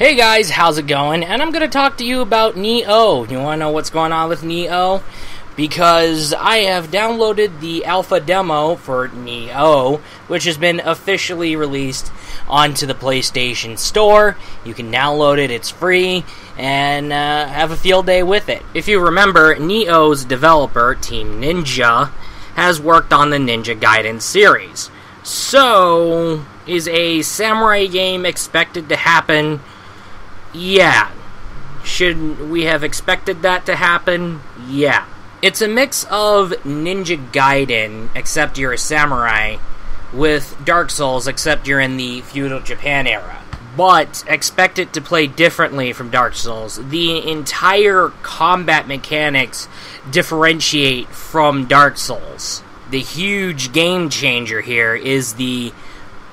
Hey guys, how's it going? And I'm going to talk to you about Nioh. You want to know what's going on with Nioh? Because I have downloaded the alpha demo for Nioh, which has been officially released onto the PlayStation Store. You can download it, it's free, and have a field day with it. If you remember, Nioh's developer, Team Ninja, has worked on the Ninja Gaiden series. So, is a samurai game expected to happen? Yeah. Should we have expected that to happen? Yeah. It's a mix of Ninja Gaiden, except you're a samurai, with Dark Souls, except you're in the feudal Japan era. But expect it to play differently from Dark Souls. The entire combat mechanics differentiate from Dark Souls. The huge game changer here is the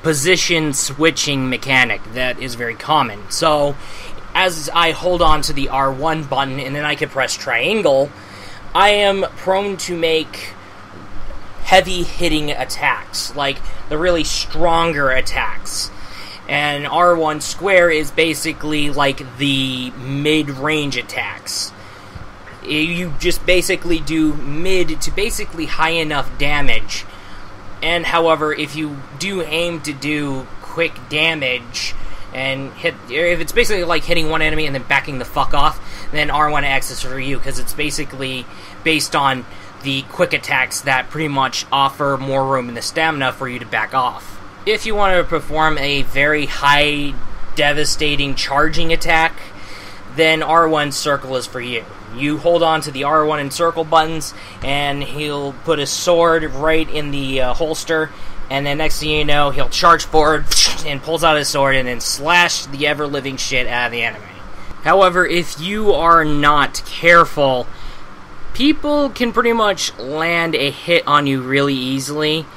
position switching mechanic that is very common. So, as I hold on to the R1 button and then I can press triangle, I am prone to make heavy hitting attacks, like the really stronger attacks. And R1 square is basically like the mid-range attacks. You just basically do mid to basically high enough damage. And however, if you do aim to do quick damage and hit, if it's basically like hitting one enemy and then backing the fuck off, then R1X is for you, because it's basically based on the quick attacks that pretty much offer more room in the stamina for you to back off. If you want to perform a very high, devastating charging attack, then R1 circle is for you. You hold on to the R1 and circle buttons, and he'll put a sword right in the holster, and then next thing you know, he'll charge forward and pulls out his sword and then slash the ever-living shit out of the enemy. However, if you are not careful, people can pretty much land a hit on you really easily.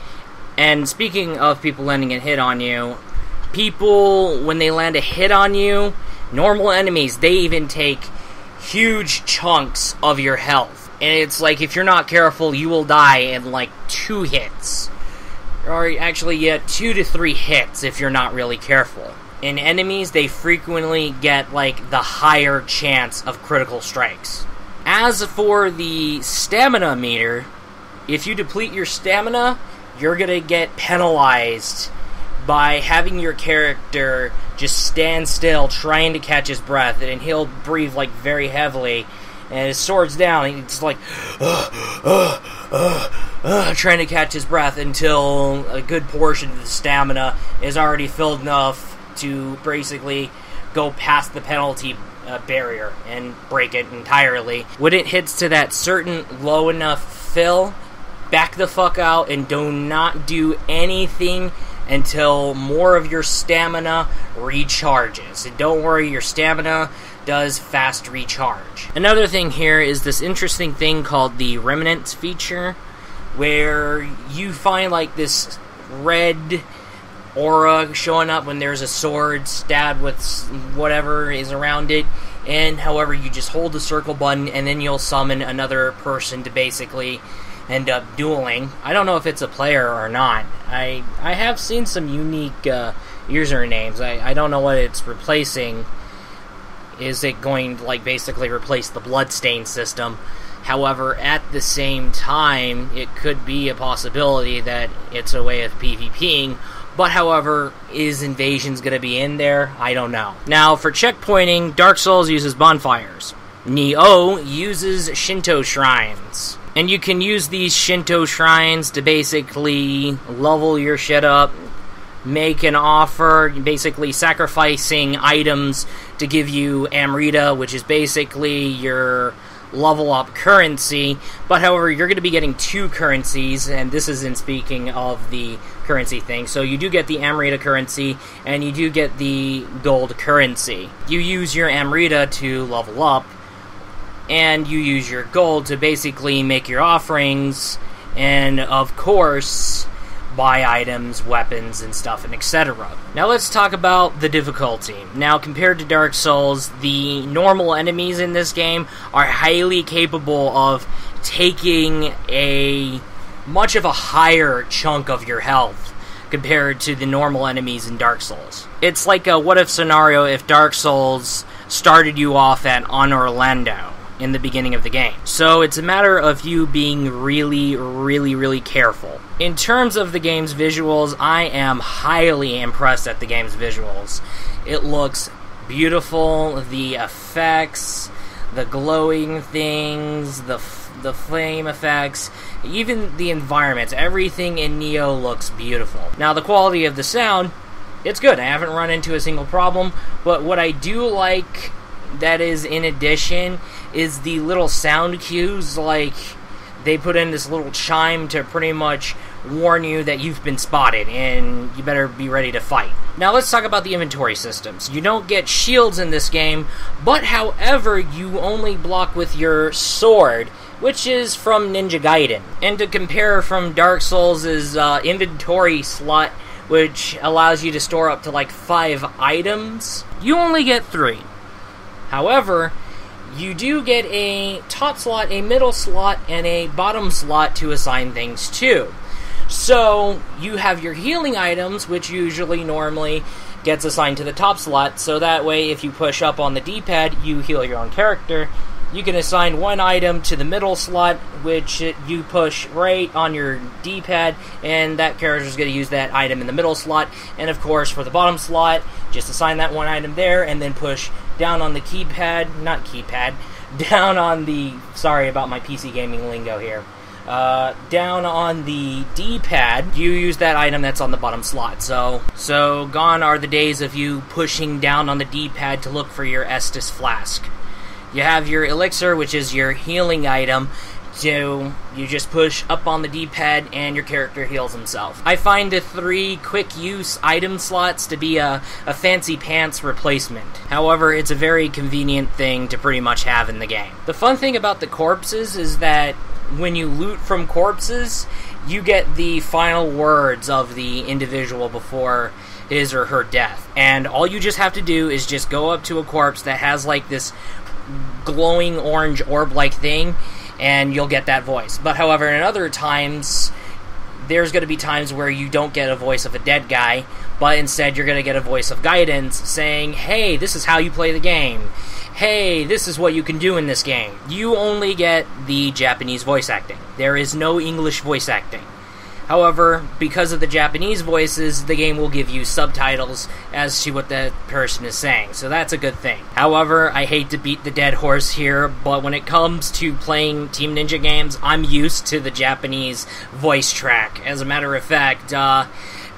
And speaking of people landing a hit on you, people, when they land a hit on you, normal enemies, they even take huge chunks of your health. And it's like, if you're not careful, you will die in like 2 hits. Or actually, yeah, 2 to 3 hits if you're not really careful. In enemies, they frequently get like the higher chance of critical strikes. As for the stamina meter, if you deplete your stamina, you're gonna get penalized by having your character just stand still trying to catch his breath, and he'll breathe like very heavily, and his sword's down, and he's like trying to catch his breath until a good portion of the stamina is already filled enough to basically go past the penalty barrier and break it entirely. When it hits to that certain low enough fill, back the fuck out and do not do anything until more of your stamina recharges. And don't worry, your stamina does fast recharge. Another thing here is this interesting thing called the Remnants feature, where you find like this red aura showing up when there's a sword stabbed with whatever is around it, and however you just hold the circle button and then you'll summon another person to basically end up dueling. I don't know if it's a player or not. I have seen some unique usernames. I don't know what it's replacing. Is it going to like basically replace the bloodstain system? However, at the same time, it could be a possibility that it's a way of PvPing. But however, is Invasions going to be in there? I don't know. Now, for checkpointing, Dark Souls uses bonfires. Nioh uses Shinto shrines. And you can use these Shinto shrines to basically level your shit up, make an offer, basically sacrificing items to give you Amrita, which is basically your level up currency. But however, you're going to be getting 2 currencies, and this is in speaking of the currency thing. So you do get the Amrita currency, and you do get the gold currency. You use your Amrita to level up, and you use your gold to basically make your offerings, and of course, buy items, weapons, and stuff, and etc. Now let's talk about the difficulty. Now, compared to Dark Souls, the normal enemies in this game are highly capable of taking a much of a higher chunk of your health compared to the normal enemies in Dark Souls. It's like a what-if scenario if Dark Souls started you off on Orlando in the beginning of the game. So it's a matter of you being really, really, really careful. In terms of the game's visuals, I am highly impressed at the game's visuals. It looks beautiful, the effects, the glowing things, the flame effects, even the environments, everything in Nioh looks beautiful. Now, the quality of the sound, it's good. I haven't run into a single problem, but what I do like that is in addition is the little sound cues, like they put in this little chime to pretty much warn you that you've been spotted and you better be ready to fight. Now let's talk about the inventory systems. You don't get shields in this game, but however, you only block with your sword, which is from Ninja Gaiden. And to compare from Dark Souls' inventory slot, which allows you to store up to like 5 items, you only get 3. However, you do get a top slot, a middle slot, and a bottom slot to assign things to. So, you have your healing items, which usually normally gets assigned to the top slot, so that way if you push up on the D-pad, you heal your own character. You can assign one item to the middle slot, which you push right on your D-pad, and that character is going to use that item in the middle slot. And of course, for the bottom slot, just assign that one item there, and then push down on the down on the, sorry about my PC gaming lingo here, down on the D-pad, you use that item that's on the bottom slot. So gone are the days of you pushing down on the D-pad to look for your Estus Flask. You have your elixir, which is your healing item, so you just push up on the D-pad and your character heals himself. I find the 3 quick-use item slots to be a fancy pants replacement. However, it's a very convenient thing to pretty much have in the game. The fun thing about the corpses is that when you loot from corpses, you get the final words of the individual before his or her death. And all you just have to do is just go up to a corpse that has like this glowing orange orb-like thing, and you'll get that voice. But however, in other times, there's going to be times where you don't get a voice of a dead guy, but instead you're going to get a voice of guidance saying, hey, this is how you play the game. Hey, this is what you can do in this game. You only get the Japanese voice acting. There is no English voice acting. However, because of the Japanese voices, the game will give you subtitles as to what the person is saying, so that's a good thing. However, I hate to beat the dead horse here, but when it comes to playing Team Ninja games, I'm used to the Japanese voice track. As a matter of fact,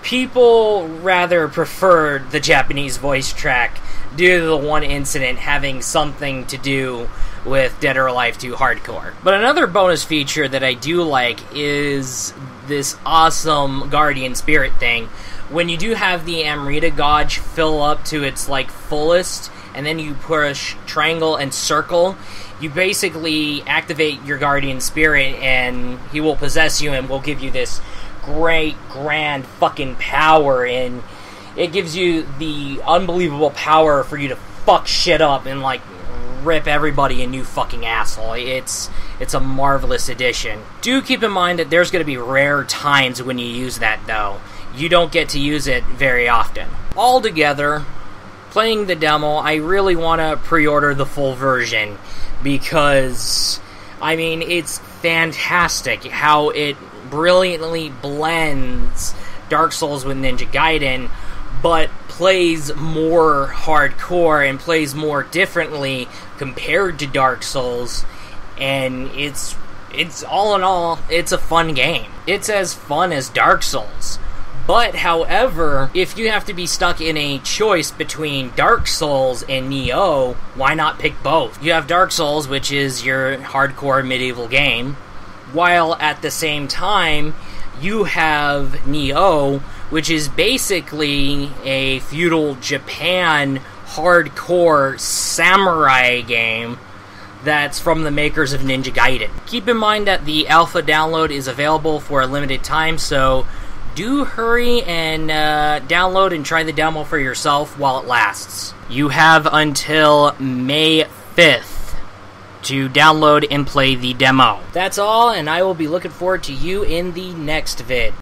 people rather preferred the Japanese voice track due to the one incident having something to do with Dead or Alive 2 Hardcore. But another bonus feature that I do like is this awesome Guardian Spirit thing. When you do have the Amrita Gauge fill up to its like fullest, and then you push triangle and circle, you basically activate your Guardian Spirit and he will possess you and will give you this great, grand fucking power, and it gives you the unbelievable power for you to fuck shit up and like rip everybody a new fucking asshole. It's a marvelous addition. Do keep in mind that there's going to be rare times when you use that, though. You don't get to use it very often. Altogether, playing the demo, I really want to pre-order the full version because, I mean, it's fantastic how it brilliantly blends Dark Souls with Ninja Gaiden, but plays more hardcore and plays more differently compared to Dark Souls, and it's all in all, it's a fun game. It's as fun as Dark Souls. But, however, if you have to be stuck in a choice between Dark Souls and Nioh, why not pick both? You have Dark Souls, which is your hardcore medieval game, while at the same time, you have Nioh, which is basically a feudal Japan hardcore samurai game that's from the makers of Ninja Gaiden. Keep in mind that the alpha download is available for a limited time, so do hurry and download and try the demo for yourself while it lasts. You have until May 5th to download and play the demo. That's all, and I will be looking forward to you in the next vid.